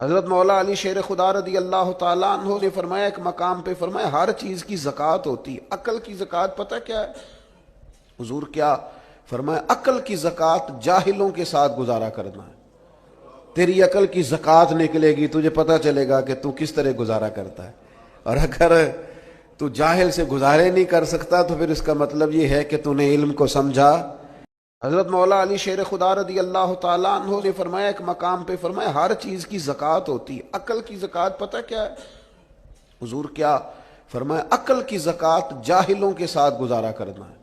حضرت مولا علی شیر خدا رضی اللہ تعالیٰ عنہ نے فرمایا، ایک مقام پہ فرمایا ہر چیز کی زکوٰۃ ہوتی ہے، عقل کی زکوٰۃ پتہ کیا ہے؟ حضور کیا فرمایا؟ عقل کی زکوٰۃ جاہلوں کے ساتھ گزارا کرنا ہے۔ تیری عقل کی زکوٰۃ نکلے گی، تجھے پتہ چلے گا کہ تو کس طرح گزارا کرتا ہے، اور اگر تو جاہل سے گزارے نہیں کر سکتا تو پھر اس کا مطلب یہ ہے کہ تو نے علم کو سمجھا۔ حضرت مولا علی شیر خدا رضی اللہ تعالیٰ عنہ نے فرمایا، ایک مقام پہ فرمایا ہر چیز کی زکوٰۃ ہوتی ہے، عقل کی زکوٰۃ پتہ کیا ہے؟ حضور کیا فرمایا؟ عقل کی زکوٰۃ جاہلوں کے ساتھ گزارا کرنا ہے۔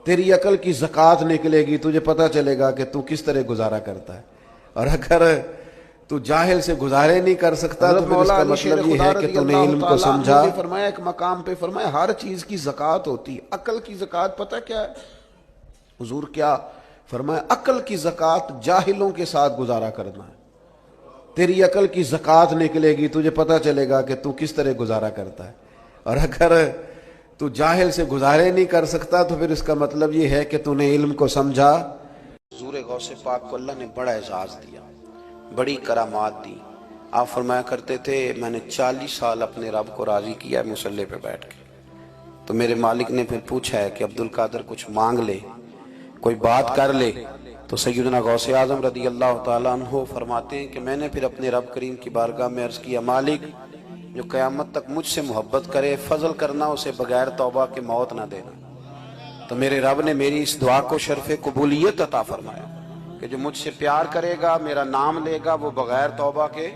تیری عقل کی زکوٰۃ نکلے گی، تجھے پتہ چلے گا کہ تو کس طرح گزارا کرتا ہے، اور اگر تو جاہل سے گزارے نہیں کر سکتا تو پھر اس کا مطلب یہ ہے کہ تو نے علم کو سمجھا۔ فرمایا ایک مقام پہ فرمایا ہر چیز کی زکوٰۃ ہوتی ہے، عقل کی زکوٰۃ پتہ کیا ہے؟ حضور کیا فرمایا؟ عقل کی زکوٰۃ جاہلوں کے ساتھ گزارا کرنا ہے۔ تیری عقل کی زکوٰۃ نکلے گی، تجھے پتہ چلے گا کہ تو کس طرح گزارا کرتا ہے، اور اگر تو جاہل سے گزارے نہیں کر سکتا تو پھر اس کا مطلب یہ ہے کہ تو نے علم کو سمجھا۔ حضور غوث پاک کو اللہ نے بڑا اعزاز دیا، بڑی کرامات دی۔ آپ فرمایا کرتے تھے میں نے 40 سال اپنے رب کو راضی کیا ہے مصلی پہ بیٹھ کے، تو میرے مالک نے پھر پوچھا ہے کہ عبدالقادر کچھ مانگ لے، کوئی بات کر لے، تو سیدنا غوث اعظم رضی اللہ تعالیٰ عنہ فرماتے ہیں کہ میں نے پھر اپنے رب کریم کی بارگاہ میں عرض کیا، مالک جو قیامت تک مجھ سے محبت کرے فضل کرنا، اسے بغیر توبہ کے موت نہ دینا۔ تو میرے رب نے میری اس دعا کو شرف قبولیت عطا فرمایا کہ جو مجھ سے پیار کرے گا، میرا نام لے گا، وہ بغیر توبہ کے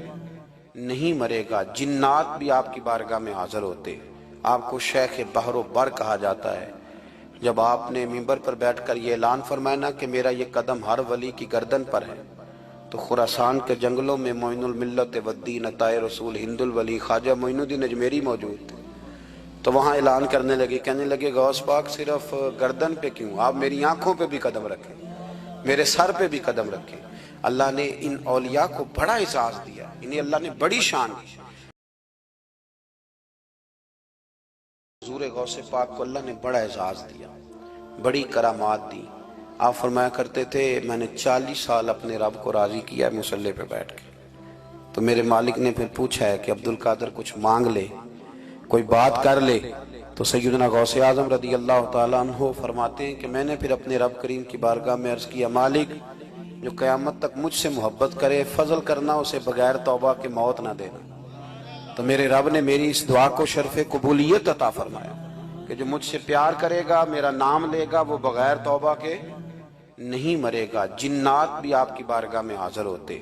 نہیں مرے گا۔ جنات بھی آپ کی بارگاہ میں حاضر ہوتے، آپ کو شیخ بحر و بر کہا جاتا ہے۔ جب آپ نے منبر پر بیٹھ کر یہ اعلان فرمایا نا کہ میرا یہ قدم ہر ولی کی گردن پر ہے، تو خراسان کے جنگلوں میں معین الملت والدین عطائے رسول ہند الولی خواجہ معین الدین اجمیری موجود تھے، تو وہاں اعلان کرنے لگے، کہنے لگے غوث پاک صرف گردن پہ کیوں، آپ میری آنکھوں پہ بھی قدم رکھیں، میرے سر پہ بھی قدم رکھیں۔ اللہ نے ان اولیاء کو بڑا اعزاز دیا، انہیں اللہ نے بڑی شان دی۔ حضور غوث پاک کو اللہ نے بڑا اعزاز دیا، بڑی کرامات دی۔ آپ فرمایا کرتے تھے میں نے 40 سال اپنے رب کو راضی کیا ہے مصلی پہ بیٹھ کے، تو میرے مالک نے پھر پوچھا ہے کہ عبدالقادر کچھ مانگ لے، کوئی بات کر لے، تو سیدنا غوث اعظم رضی اللہ تعالیٰ عنہ فرماتے ہیں کہ میں نے پھر اپنے رب کریم کی بارگاہ میں عرض کیا، مالک جو قیامت تک مجھ سے محبت کرے فضل کرنا، اسے بغیر توبہ کے موت نہ دینا۔ تو میرے رب نے میری اس دعا کو شرف قبولیت عطا فرمایا کہ جو مجھ سے پیار کرے گا، میرا نام لے گا، وہ بغیر توبہ کے نہیں مرے گا۔ جنات بھی آپ کی بارگاہ میں حاضر ہوتے،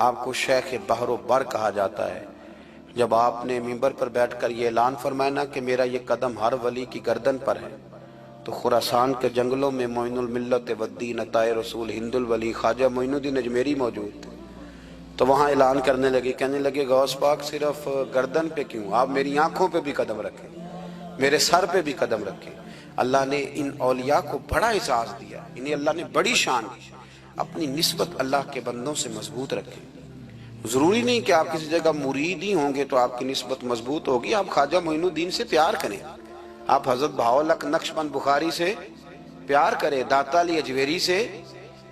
آپ کو شیخ بحر و بر کہا جاتا ہے۔ جب آپ نے منبر پر بیٹھ کر یہ اعلان فرمایا نا کہ میرا یہ قدم ہر ولی کی گردن پر ہے، تو خراسان کے جنگلوں میں معین الملت والدین عطائے رسول ہند الولی خواجہ معین الدین اجمیری موجود تھے، تو وہاں اعلان کرنے لگے، کہنے لگے غوث پاک صرف گردن پہ کیوں، آپ میری آنکھوں پہ بھی قدم رکھیں، میرے سر پہ بھی قدم رکھیں۔ اللہ نے ان اولیاء کو بڑا اعزاز دیا، انہیں اللہ نے بڑی شان دی۔ اپنی نسبت اللہ کے بندوں سے مضبوط رکھیں۔ ضروری نہیں کہ آپ کسی جگہ مرید ہی ہوں گے تو آپ کی نسبت مضبوط ہوگی، آپ خواجہ معین الدین سے پیار کریں، آپ حضرت بہاؤالحق نقشبند بخاری سے پیار کریں، داتا علی اجویری سے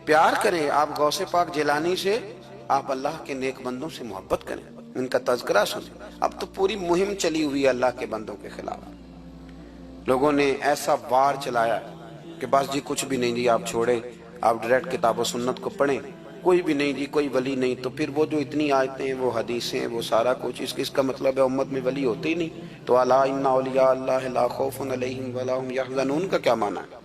پیار کریں، آپ غوث پاک جیلانی سے، آپ اللہ کے نیک بندوں سے محبت کریں، ان کا تذکرہ سنیں۔ اب تو پوری مہم چلی ہوئی ہے اللہ کے بندوں کے خلاف، لوگوں نے ایسا وار چلایا کہ بس جی کچھ بھی نہیں جی، آپ چھوڑیں، آپ ڈائریکٹ کتاب و سنت کو پڑھیں، کوئی بھی نہیں جی، کوئی ولی نہیں، تو پھر وہ جو اتنی آیتیں ہیں، وہ حدیثیں، وہ سارا کچھ، اس کا مطلب ہے امت میں ولی ہوتے ہی نہیں۔ تو الا ان اولیاء اللہ لا خوف علیہم ولا هم یحزنون کا کیا معنی ہے؟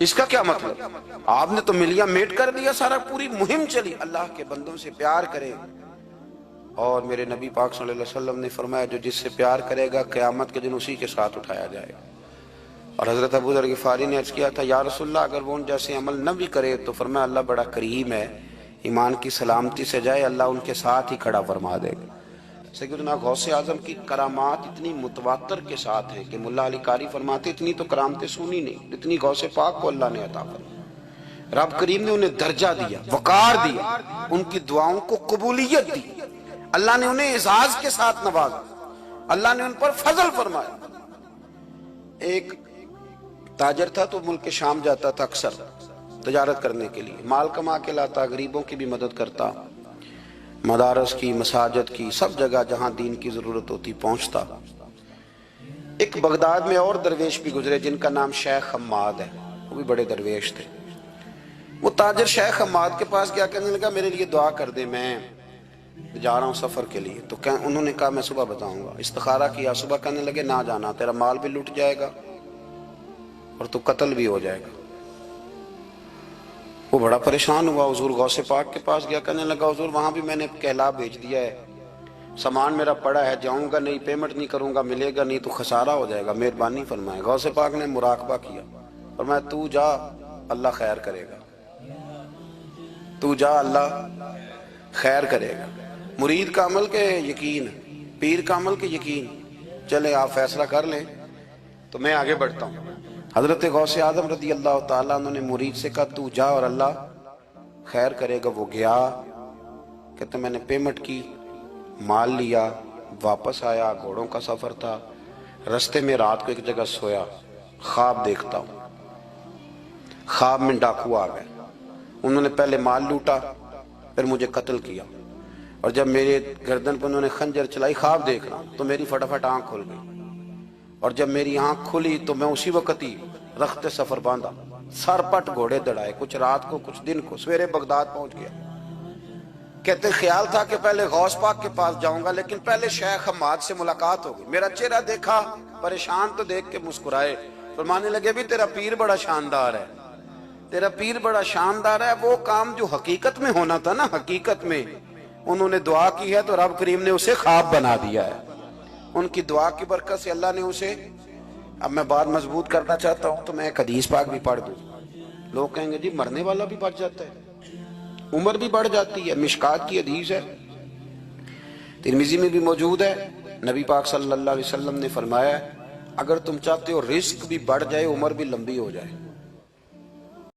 اس کا کیا مطلب؟ آپ نے تو ملیاں میٹ کر دیا، سارا پوری مہم چلی، اللہ کے بندوں سے پیار کریں۔ اور میرے نبی پاک صلی اللہ علیہ وسلم نے فرمایا جو جس سے پیار کرے گا قیامت کے دن اسی کے ساتھ اٹھایا جائے گا۔ اور حضرت ابو ذر غفاری نے عرض کیا تھا یا رسول اللہ اگر وہ ان جیسے عمل نہ بھی کرے تو فرمایا اللہ بڑا کریم ہے، ایمان کی سلامتی سے جائے اللہ ان کے ساتھ ہی کھڑا فرما دے گا۔ سیدنا غوث اعظم کی کرامات اتنی متواتر کے ساتھ ہیں کہ ملا علی قاری فرماتے اتنی تو کرامتیں سنی نہیں اتنی غوث پاک کو اللہ نے عطا فرمائی۔ رب کریم نے انہیں درجہ دیا، وقار دیا، ان کی دعاؤں کو قبولیت دی، اللہ نے انہیں اعزاز کے ساتھ نوازا، اللہ نے ان پر فضل فرمایا۔ ایک تاجر تھا تو ملک شام جاتا تھا اکثر تجارت کرنے کے لیے، مال کما کے لاتا، غریبوں کی بھی مدد کرتا۔ مدارس کی، مساجد کی، سب جگہ جہاں دین کی ضرورت ہوتی پہنچتا۔ ایک بغداد میں اور درویش بھی گزرے جن کا نام شیخ حماد ہے، وہ بھی بڑے درویش تھے۔ وہ تاجر شیخ حماد کے پاس گیا، کہنے لگا میرے لیے دعا کر دے، میں جا رہا ہوں سفر کے لیے۔ تو انہوں نے کہا میں صبح بتاؤں گا۔ استخارہ کیا، صبح کہنے لگے نہ جانا، تیرا مال بھی لٹ جائے گا اور تو قتل بھی ہو جائے گا۔ وہ بڑا پریشان ہوا، حضور غوث پاک کے پاس گیا، کہنے لگا حضور وہاں بھی میں نے کہلا بھیج دیا ہے، سامان میرا پڑا ہے، جاؤں گا نہیں، پیمنٹ نہیں کروں گا، ملے گا نہیں تو خسارہ ہو جائے گا، مہربانی فرمائے۔ غوث پاک نے مراقبہ کیا، فرمایا تو جا، اللہ خیر کرے گا، تو جا، اللہ خیر کرے گا۔ مرید کا عمل کے یقین، پیر کا عمل کے یقین، چلے آپ فیصلہ کر لیں تو میں آگے بڑھتا ہوں۔ حضرت غوث اعظم رضی اللہ تعالیٰ عنہ نے مرید سے کہا تو جا اور اللہ خیر کرے گا۔ وہ گیا، کہتے میں نے پیمنٹ کی، مال لیا، واپس آیا، گھوڑوں کا سفر تھا، رستے میں رات کو ایک جگہ سویا، خواب دیکھتا ہوں، خواب میں ڈاکو آ گئے، انہوں نے پہلے مال لوٹا پھر مجھے قتل کیا، اور جب میرے گردن پر انہوں نے خنجر چلائی، خواب دیکھ رہا ہوں تو میری فٹافٹ آنکھ کھل گئی، اور جب میری آنکھ کھلی تو میں اسی وقت ہی رخت سفر باندھا، سر پٹ گھوڑے دڑائے، کچھ رات کو کچھ دن کو، سویرے بغداد پہنچ گیا۔ کہتے خیال تھا کہ پہلے غوث پاک کے پاس جاؤں گا، لیکن پہلے شیخ حماد سے ملاقات ہو گئی، میرا چہرہ دیکھا، پریشان تو دیکھ کے مسکرائے، فرمانے لگے بھی تیرا پیر بڑا شاندار ہے، تیرا پیر بڑا شاندار ہے۔ وہ کام جو حقیقت میں ہونا تھا نا، حقیقت میں انہوں نے دعا کی ہے تو رب کریم نے اسے خواب بنا دیا ہے، ان کی دعا کی برکت سے اللہ نے اسے۔ اب میں بات مضبوط کرنا چاہتا ہوں تو میں ایک حدیث پاک بھی پڑھ دوں۔ لوگ کہیں گے جی مرنے والا بھی بچ جاتا ہے، عمر بھی بڑھ جاتی ہے، مشکات کی حدیث ہے، ترمذی میں بھی موجود ہے۔ نبی پاک صلی اللہ علیہ وسلم نے فرمایا ہے اگر تم چاہتے ہو رزق بھی بڑھ جائے، عمر بھی لمبی ہو جائے،